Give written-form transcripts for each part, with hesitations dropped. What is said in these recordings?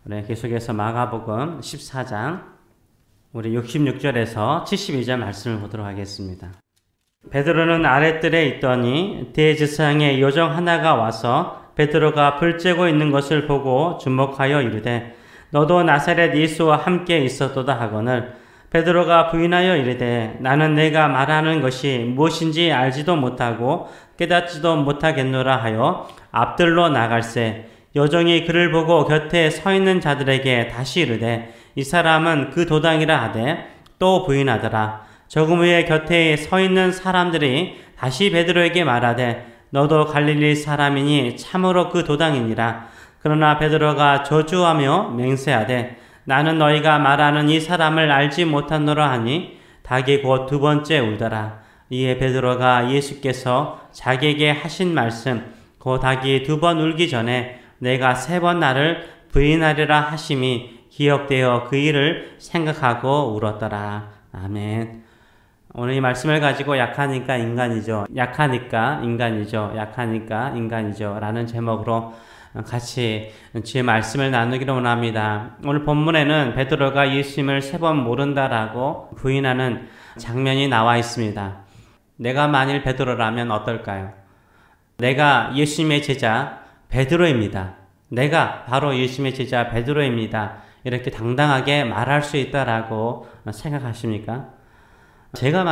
그래, 계속해서 마가복음 14장 우리 66절에서 72절 말씀을 보도록 하겠습니다. 베드로는 아랫뜰에 있더니 대제사장의 요정 하나가 와서 베드로가 불 쬐고 있는 것을 보고 주목하여 이르되 너도 나사렛 예수와 함께 있었도다 하거늘 베드로가 부인하여 이르되 나는 내가 말하는 것이 무엇인지 알지도 못하고 깨닫지도 못하겠노라 하여 앞뜰로 나갈새 요정이 그를 보고 곁에 서 있는 자들에게 다시 이르되 이 사람은 그 도당이라 하되 또 부인하더라. 조금 후에 곁에 서 있는 사람들이 다시 베드로에게 말하되 너도 갈릴리 사람이니 참으로 그 도당이니라. 그러나 베드로가 저주하며 맹세하되 나는 너희가 말하는 이 사람을 알지 못하노라 하니 닭이 곧 두 번째 울더라. 이에 베드로가 예수께서 자기에게 하신 말씀 그 닭이 두 번 울기 전에 내가 세 번 나를 부인하리라 하심이 기억되어 그 일을 생각하고 울었더라. 아멘. 오늘 이 말씀을 가지고 약하니까 인간이죠. 약하니까 인간이죠. 약하니까 인간이죠. 라는 제목으로 같이 주의 말씀을 나누기로 원합니다. 오늘 본문에는 베드로가 예수님을 세 번 모른다라고 부인하는 장면이 나와 있습니다. 내가 만일 베드로라면 어떨까요? 내가 예수님의 제자 베드로입니다. 내가 바로 예수님의 제자 베드로입니다. 이렇게 당당하게 말할 수 있다라고 생각하십니까? 제가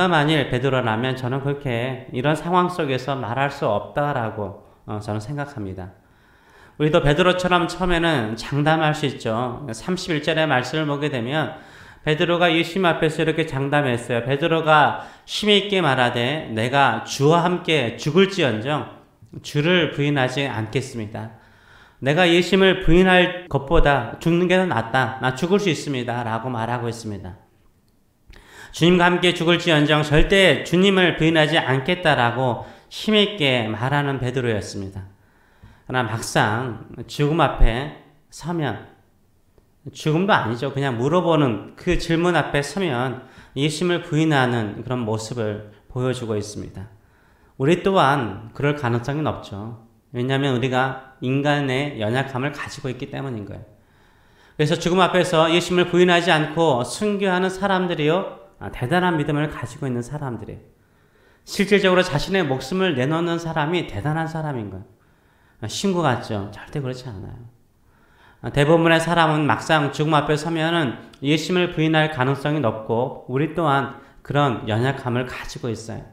만일 베드로라면 저는 그렇게 이런 상황 속에서 말할 수 없다라고 저는 생각합니다. 우리도 베드로처럼 처음에는 장담할 수 있죠. 31절의 말씀을 보게 되면 베드로가 예수님 앞에서 이렇게 장담했어요. 베드로가 힘있게 말하되 내가 주와 함께 죽을지언정 주를 부인하지 않겠습니다. 내가 예수님을 부인할 것보다 죽는 게 더 낫다. 나 죽을 수 있습니다. 라고 말하고 있습니다. 주님과 함께 죽을지언정 절대 주님을 부인하지 않겠다라고 힘있게 말하는 베드로였습니다. 그러나 막상 죽음 앞에 서면 죽음도 아니죠. 그냥 물어보는 그 질문 앞에 서면 예수님을 부인하는 그런 모습을 보여주고 있습니다. 우리 또한 그럴 가능성이 높죠. 왜냐하면 우리가 인간의 연약함을 가지고 있기 때문인 거예요. 그래서 죽음 앞에서 예수님을 부인하지 않고 순교하는 사람들이요, 대단한 믿음을 가지고 있는 사람들이에요. 실질적으로 자신의 목숨을 내놓는 사람이 대단한 사람인 거예요. 신구 같죠? 절대 그렇지 않아요. 대부분의 사람은 막상 죽음 앞에 서면은 예수님을 부인할 가능성이 높고 우리 또한 그런 연약함을 가지고 있어요.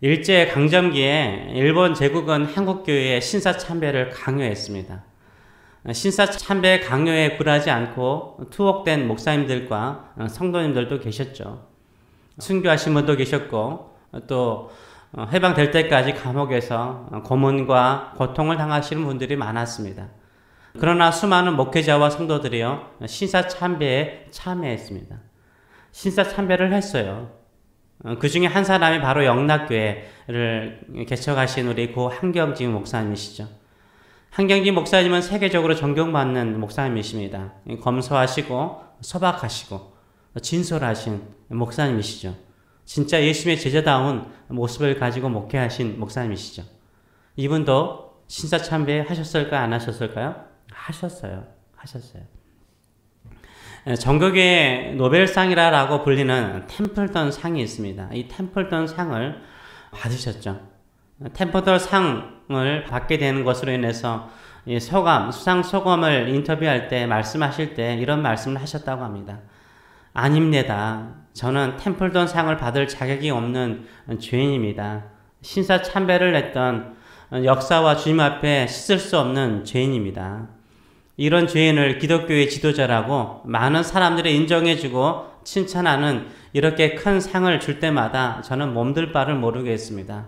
일제 강점기에 일본 제국은 한국교회의 신사참배를 강요했습니다. 신사참배 강요에 굴하지 않고 투옥된 목사님들과 성도님들도 계셨죠. 순교하신 분도 계셨고 또 해방될 때까지 감옥에서 고문과 고통을 당하시는 분들이 많았습니다. 그러나 수많은 목회자와 성도들이요 신사참배에 참여했습니다. 신사참배를 했어요. 그 중에 한 사람이 바로 영락교회를 개척하신 우리 고 한경진 목사님이시죠. 한경진 목사님은 세계적으로 존경받는 목사님이십니다. 검소하시고 소박하시고 진솔하신 목사님이시죠. 진짜 예수님의 제자다운 모습을 가지고 목회하신 목사님이시죠. 이분도 신사참배 하셨을까요? 안 하셨을까요? 하셨어요. 전국의 노벨상이라고 불리는 템플턴 상이 있습니다. 이 템플턴 상을 받으셨죠. 템플턴 상을 받게 되는 것으로 인해서 수상 소감을 인터뷰할 때 말씀하실 때 이런 말씀을 하셨다고 합니다. 아닙니다. 저는 템플턴 상을 받을 자격이 없는 죄인입니다. 신사참배를 했던 역사와 주님 앞에 씻을 수 없는 죄인입니다. 이런 죄인을 기독교의 지도자라고 많은 사람들이 인정해주고 칭찬하는 이렇게 큰 상을 줄 때마다 저는 몸둘 바를 모르겠습니다.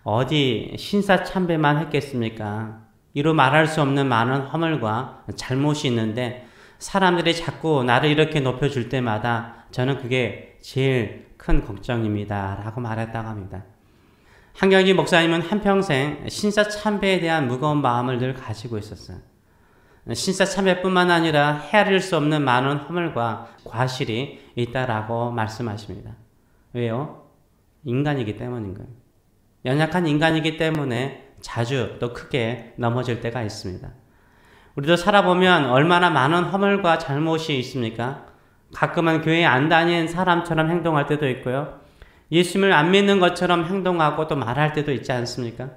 어디 신사참배만 했겠습니까? 이루 말할 수 없는 많은 허물과 잘못이 있는데 사람들이 자꾸 나를 이렇게 높여줄 때마다 저는 그게 제일 큰 걱정입니다. 라고 말했다고 합니다. 한경진 목사님은 한평생 신사참배에 대한 무거운 마음을 늘 가지고 있었어요. 신사참배뿐만 아니라 헤아릴 수 없는 많은 허물과 과실이 있다라고 말씀하십니다. 왜요? 인간이기 때문인 거예요. 연약한 인간이기 때문에 자주 또 크게 넘어질 때가 있습니다. 우리도 살아보면 얼마나 많은 허물과 잘못이 있습니까? 가끔은 교회에 안 다닌 사람처럼 행동할 때도 있고요. 예수님을 안 믿는 것처럼 행동하고 또 말할 때도 있지 않습니까?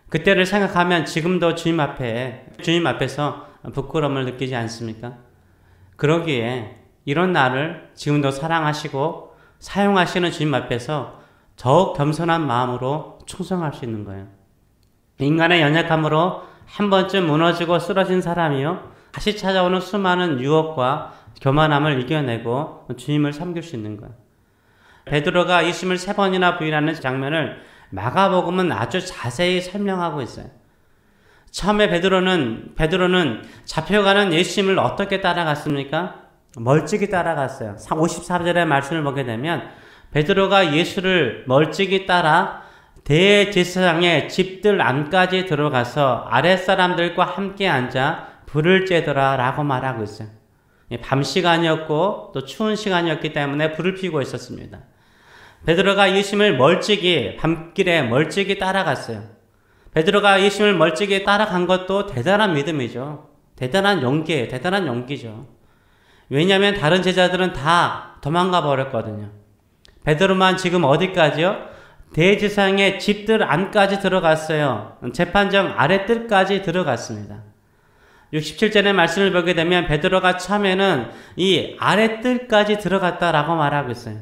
그때를 생각하면 지금도 주님 앞에서 부끄러움을 느끼지 않습니까? 그러기에 이런 나를 지금도 사랑하시고 사용하시는 주님 앞에서 더욱 겸손한 마음으로 충성할 수 있는 거예요. 인간의 연약함으로 한 번쯤 무너지고 쓰러진 사람이요, 다시 찾아오는 수많은 유혹과 교만함을 이겨내고 주님을 섬길 수 있는 거예요. 베드로가 예수님을 3번이나 부인하는 장면을 마가복음은 아주 자세히 설명하고 있어요. 처음에 베드로는 잡혀가는 예수님을 어떻게 따라갔습니까? 멀찍이 따라갔어요. 54절의 말씀을 보게 되면 베드로가 예수를 멀찍이 따라 대제사장의 집들 안까지 들어가서 아랫사람들과 함께 앉아 불을 쬐더라 라고 말하고 있어요. 밤 시간이었고 또 추운 시간이었기 때문에 불을 피우고 있었습니다. 베드로가 예수님을 멀찍이 밤길에 멀찍이 따라갔어요. 베드로가 예수님을 멀찍이 따라간 것도 대단한 믿음이죠. 대단한 용기예요. 대단한 용기죠. 왜냐하면 다른 제자들은 다 도망가 버렸거든요. 베드로만 지금 어디까지요? 대제사장의 집들 안까지 들어갔어요. 재판정 아랫뜰까지 들어갔습니다. 67절의 말씀을 보게 되면 베드로가 처음에는 이 아랫뜰까지 들어갔다라고 말하고 있어요.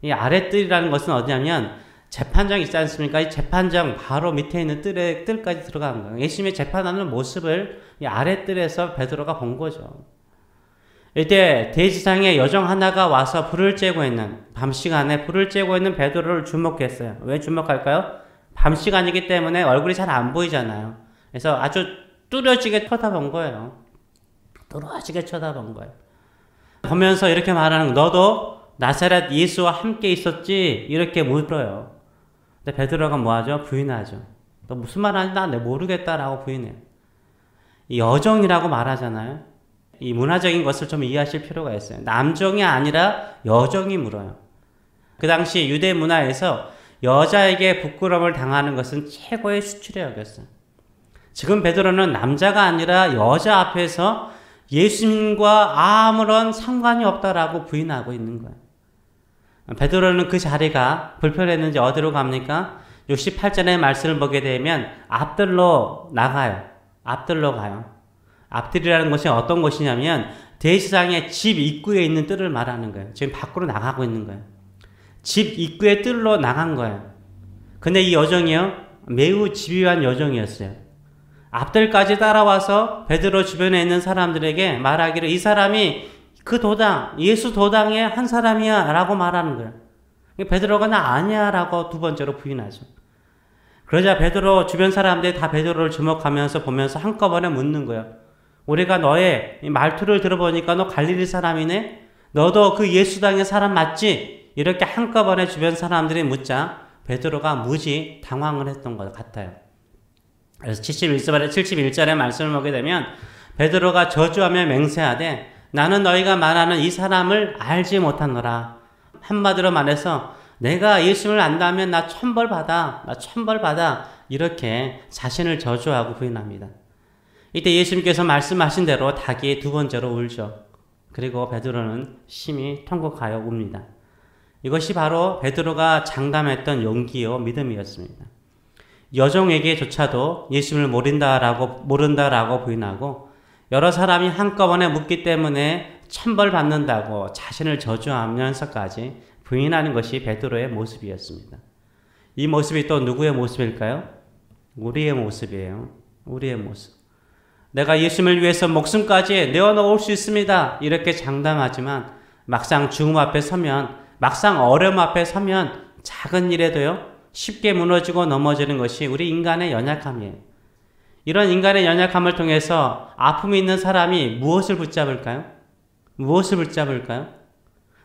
이 아랫뜰이라는 것은 어디냐면 재판정 있지 않습니까? 이 재판정 바로 밑에 있는 뜰까지 들어간 거예요. 예수님의 재판하는 모습을 이 아랫뜰에서 베드로가 본 거죠. 이때 대제사장의 여종 하나가 와서 불을 쬐고 있는, 밤 시간에 불을 쬐고 있는 베드로를 주목했어요. 왜 주목할까요? 밤 시간이기 때문에 얼굴이 잘 안 보이잖아요. 그래서 아주 뚜렷지게 쳐다본 거예요. 뚜렷지게 쳐다본 거예요. 보면서 이렇게 말하는, 너도 나사렛 예수와 함께 있었지? 이렇게 물어요. 근데 베드로가 뭐하죠? 부인하죠. 너 무슨 말 하는지 나 모르겠다라고 부인해요. 이 여종이라고 말하잖아요. 이 문화적인 것을 좀 이해하실 필요가 있어요. 남종이 아니라 여종이 물어요. 그 당시 유대 문화에서 여자에게 부끄러움을 당하는 것은 최고의 수치로 여겼어요. 지금 베드로는 남자가 아니라 여자 앞에서 예수님과 아무런 상관이 없다라고 부인하고 있는 거예요. 베드로는 그 자리가 불편했는지 어디로 갑니까? 68절의 말씀을 보게 되면 앞들로 나가요. 앞들로 가요. 앞뜰이라는 것이 어떤 것이냐면 대제사장의 집 입구에 있는 뜰을 말하는 거예요. 지금 밖으로 나가고 있는 거예요. 집 입구의 뜰로 나간 거예요. 근데 이 여종이요, 매우 집요한 여종이었어요. 앞뜰까지 따라와서 베드로 주변에 있는 사람들에게 말하기를 이 사람이 그 도당, 예수 도당의 한 사람이야 라고 말하는 거예요. 베드로가 나 아니야 라고 두 번째로 부인하죠. 그러자 베드로 주변 사람들이 다 베드로를 주목하면서 보면서 한꺼번에 묻는 거예요. 우리가 너의 말투를 들어보니까 너 갈릴리 사람이네? 너도 그 예수당의 사람 맞지? 이렇게 한꺼번에 주변 사람들이 묻자 베드로가 무지 당황을 했던 것 같아요. 그래서 71절의 말씀을 보게 되면 베드로가 저주하며 맹세하되 나는 너희가 말하는 이 사람을 알지 못하노라. 한마디로 말해서 내가 예수님을 안다면 나 천벌받아. 이렇게 자신을 저주하고 부인합니다. 이때 예수님께서 말씀하신 대로 닭이 두 번째로 울죠. 그리고 베드로는 심히 통곡하여 웁니다. 이것이 바로 베드로가 장담했던 용기요 믿음이었습니다. 여종에게조차도 예수님을 모른다라고 부인하고 여러 사람이 한꺼번에 묻기 때문에 천벌받는다고 자신을 저주하면서까지 부인하는 것이 베드로의 모습이었습니다. 이 모습이 또 누구의 모습일까요? 우리의 모습이에요. 우리의 모습. 내가 예수님을 위해서 목숨까지 내어놓을 수 있습니다. 이렇게 장담하지만 막상 죽음 앞에 서면, 막상 어려움 앞에 서면 작은 일에도요 쉽게 무너지고 넘어지는 것이 우리 인간의 연약함이에요. 이런 인간의 연약함을 통해서 아픔이 있는 사람이 무엇을 붙잡을까요?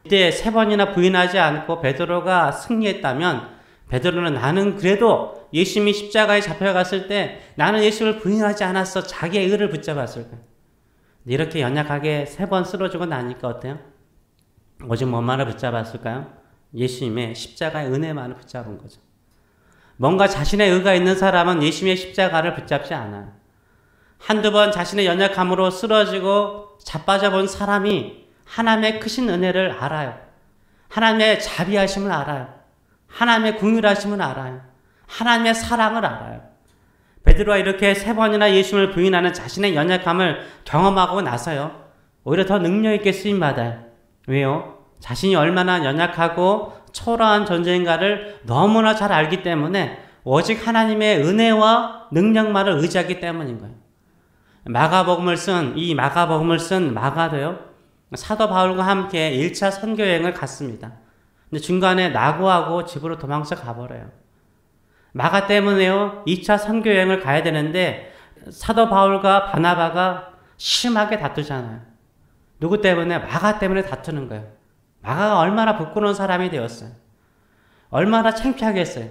이때 3번이나 부인하지 않고 베드로가 승리했다면 베드로는 나는 그래도 예수님이 십자가에 잡혀갔을 때 나는 예수님을 부인하지 않았어. 자기의 의를 붙잡았을 거예요. 이렇게 연약하게 3번 쓰러지고 나니까 어때요? 오직 뭐만을 붙잡았을까요? 예수님의 십자가의 은혜만을 붙잡은 거죠. 뭔가 자신의 의가 있는 사람은 예수님의 십자가를 붙잡지 않아요. 한두 번 자신의 연약함으로 쓰러지고 자빠져 본 사람이 하나님의 크신 은혜를 알아요. 하나님의 자비하심을 알아요. 하나님의 긍휼하심을 알아요. 하나님의 사랑을 알아요. 베드로가 이렇게 3번이나 예수님을 부인하는 자신의 연약함을 경험하고 나서요, 오히려 더 능력 있게 쓰임 받아요. 왜요? 자신이 얼마나 연약하고 초라한 존재인가를 너무나 잘 알기 때문에 오직 하나님의 은혜와 능력만을 의지하기 때문인 거예요. 마가복음을 쓴 마가도요, 사도 바울과 함께 1차 선교여행을 갔습니다. 근데 중간에 낙오하고 집으로 도망쳐 가버려요. 마가 때문에요, 2차 선교여행을 가야 되는데 사도 바울과 바나바가 심하게 다투잖아요. 누구 때문에? 마가 때문에 다투는 거예요. 마가가 얼마나 부끄러운 사람이 되었어요. 얼마나 창피하겠어요.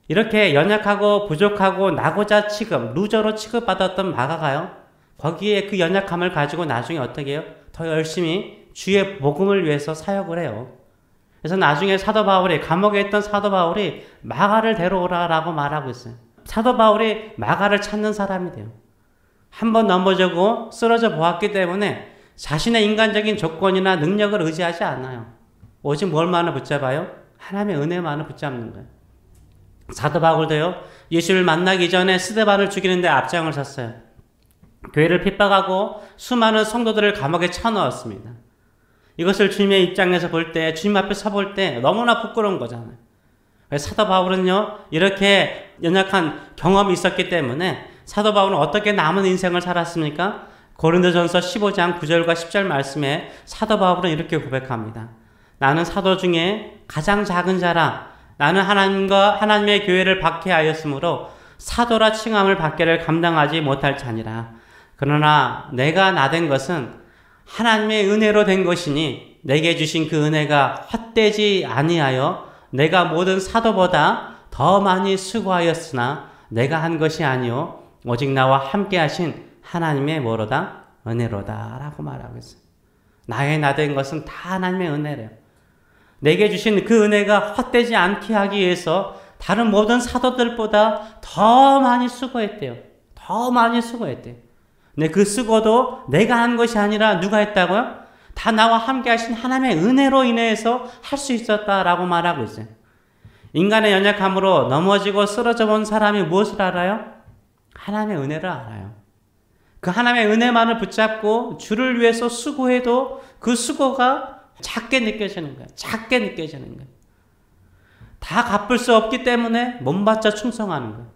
이렇게 연약하고 부족하고 낙오자 취급, 루저로 취급받았던 마가가요, 거기에 그 연약함을 가지고 나중에 어떻게 해요? 더 열심히 주의 복음을 위해서 사역을 해요. 그래서 나중에 감옥에 있던 사도 바울이 마가를 데려오라라고 말하고 있어요. 사도 바울이 마가를 찾는 사람이 돼요. 한번 넘어지고 쓰러져 보았기 때문에 자신의 인간적인 조건이나 능력을 의지하지 않아요. 오직 뭘만을 붙잡아요? 하나님의 은혜만을 붙잡는 거예요. 사도 바울도요, 예수를 만나기 전에 스데반을 죽이는데 앞장을 섰어요. 교회를 핍박하고 수많은 성도들을 감옥에 쳐넣었습니다. 이것을 주님의 입장에서 볼 때, 주님 앞에 서볼 때 너무나 부끄러운 거잖아요. 사도 바울은요, 이렇게 연약한 경험이 있었기 때문에 사도 바울은 어떻게 남은 인생을 살았습니까? 고린도전서 15장 9절과 10절 말씀에 사도 바울은 이렇게 고백합니다. 나는 사도 중에 가장 작은 자라. 나는 하나님과 하나님의 교회를 박해하였으므로 사도라 칭함을 받기를 감당하지 못할 자니라. 그러나 내가 나된 것은 하나님의 은혜로 된 것이니 내게 주신 그 은혜가 헛되지 아니하여 내가 모든 사도보다 더 많이 수고하였으나 내가 한 것이 아니요 오직 나와 함께 하신 하나님의 뭐로다? 은혜로다 라고 말하고 있어요. 나의 나된 것은 다 하나님의 은혜래요. 내게 주신 그 은혜가 헛되지 않게 하기 위해서 다른 모든 사도들보다 더 많이 수고했대요. 더 많이 수고했대요. 근데 그 수고도 내가 한 것이 아니라 누가 했다고요? 다 나와 함께 하신 하나님의 은혜로 인해서 할 수 있었다라고 말하고 있어요. 인간의 연약함으로 넘어지고 쓰러져 본 사람이 무엇을 알아요? 하나님의 은혜를 알아요. 그 하나님의 은혜만을 붙잡고 주를 위해서 수고해도 그 수고가 작게 느껴지는 거예요. 작게 느껴지는 거예요. 다 갚을 수 없기 때문에 몸바쳐 충성하는 거예요.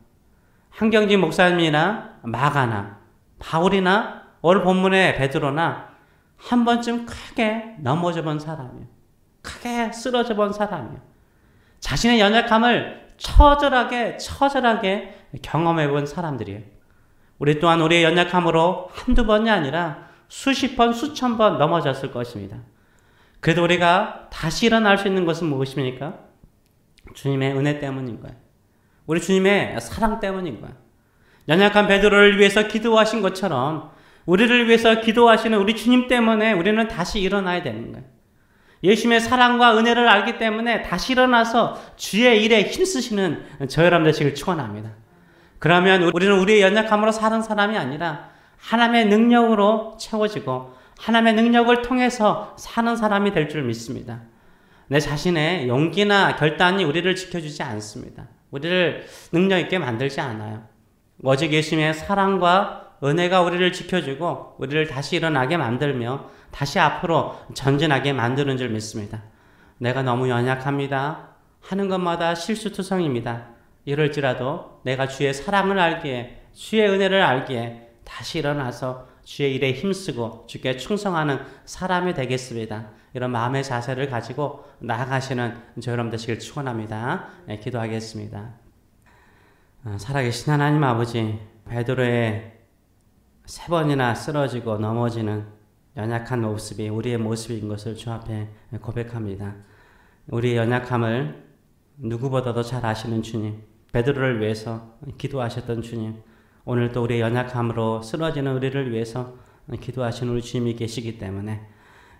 한경진 목사님이나 마가나 바울이나 오늘 본문의 베드로나 한 번쯤 크게 넘어져 본 사람이에요. 크게 쓰러져 본 사람이에요. 자신의 연약함을 처절하게 경험해 본 사람들이에요. 우리 또한 우리의 연약함으로 한두 번이 아니라 수십 번, 수천 번 넘어졌을 것입니다. 그래도 우리가 다시 일어날 수 있는 것은 무엇입니까? 주님의 은혜 때문인 거예요. 우리 주님의 사랑 때문인 거예요. 연약한 베드로를 위해서 기도하신 것처럼 우리를 위해서 기도하시는 우리 주님 때문에 우리는 다시 일어나야 되는 거예요. 예수님의 사랑과 은혜를 알기 때문에 다시 일어나서 주의 일에 힘쓰시는 저 여러분 되시길 축원합니다. 그러면 우리는 우리의 연약함으로 사는 사람이 아니라 하나님의 능력으로 채워지고 하나님의 능력을 통해서 사는 사람이 될 줄 믿습니다. 내 자신의 용기나 결단이 우리를 지켜주지 않습니다. 우리를 능력 있게 만들지 않아요. 오직 예수님의 사랑과 은혜가 우리를 지켜주고 우리를 다시 일어나게 만들며 다시 앞으로 전진하게 만드는 줄 믿습니다. 내가 너무 연약합니다. 하는 것마다 실수투성입니다. 이럴지라도 내가 주의 사랑을 알기에 주의 은혜를 알기에 다시 일어나서 주의 일에 힘쓰고 주께 충성하는 사람이 되겠습니다. 이런 마음의 자세를 가지고 나아가시는 저 여러분 되시길 축원합니다. 네, 기도하겠습니다. 살아계신 하나님 아버지, 베드로의 3번이나 쓰러지고 넘어지는 연약한 모습이 우리의 모습인 것을 주 앞에 고백합니다. 우리의 연약함을 누구보다도 잘 아시는 주님, 베드로를 위해서 기도하셨던 주님, 오늘도 우리의 연약함으로 쓰러지는 우리를 위해서 기도하시는 우리 주님이 계시기 때문에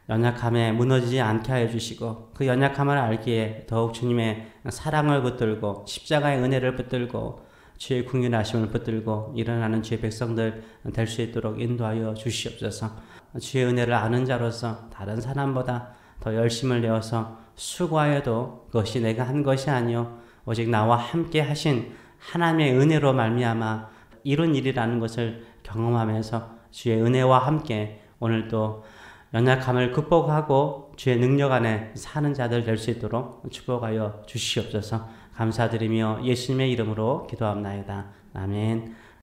연약함에 무너지지 않게 하여 주시고 그 연약함을 알기에 더욱 주님의 사랑을 붙들고 십자가의 은혜를 붙들고 주의 긍휼하심을 붙들고 일어나는 주의 백성들 될 수 있도록 인도하여 주시옵소서. 주의 은혜를 아는 자로서 다른 사람보다 더 열심을 내어서 수고하여도 그것이 내가 한 것이 아니요 오직 나와 함께 하신 하나님의 은혜로 말미암아 이룬 일이라는 것을 경험하면서 주의 은혜와 함께 오늘도 연약함을 극복하고 주의 능력 안에 사는 자들 될 수 있도록 축복하여 주시옵소서. 감사드리며 예수님의 이름으로 기도합나이다. 아멘.